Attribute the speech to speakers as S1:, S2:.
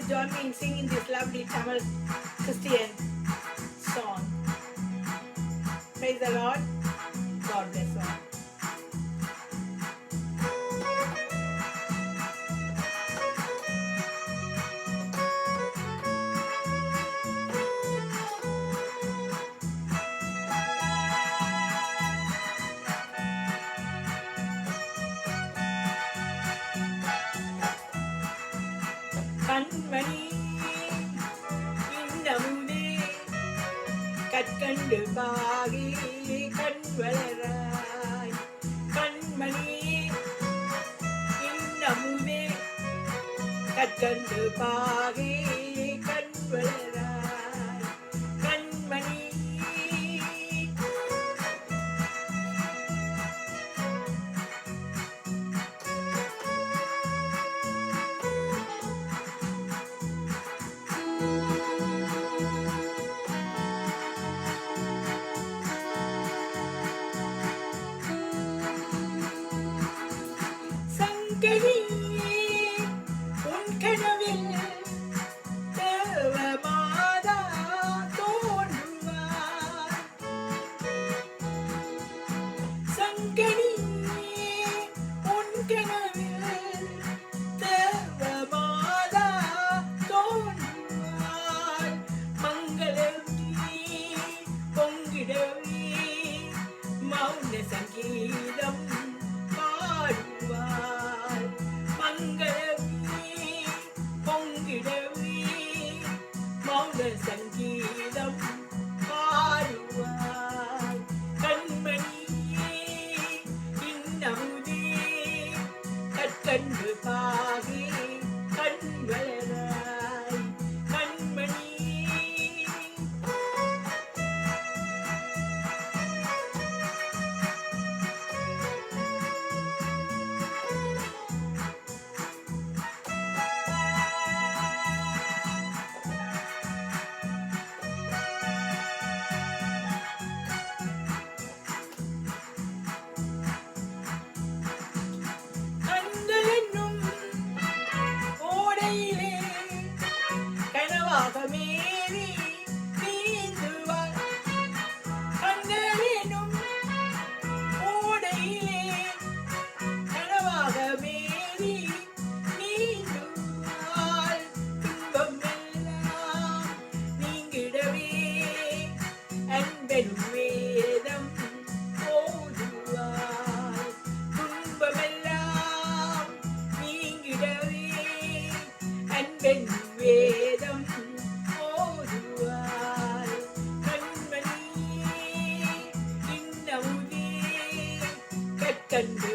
S1: join me in singing this lovely Tamil Christian song. Praise the Lord. God bless all. கண்மணி இன்னமுதே கற்கண்டு பாகி கண் வளராய். கண்மணி இன்னமுதே கற்கண்டு பாகி கண் வளராய். கண்மணி சங்கரியே உன் கனவில் தேவமாதா தோன்றுவார். சங்கரியே உன் கனவில் தேவமாதா தோன்றுவார். மங்களமே பொங்கிடவே மௌன சங்கீதம் பாடுவார். மங்களமே பொங்கிடவே மௌன சங்கீதம் பாடுவார். கண்மணியே இன்னமுதே கற்கண்டு பாகி கண் வளராய். கண்மணி ஓடையிலே கனவாக மேரி நீந்துவார். கண்களெனும் ஓடையிலே கனவாக மேரி நீந்துவார். துன்பம் எல்லாம் நீங்கிடவே அன்பெனும் வேதம் ஓதுவார். துன்பமெல்லாம் நீங்கிடவே அன்பென் வேதம் ஓதுவார். கண்மணி இன்னமுதே கற்கண்டு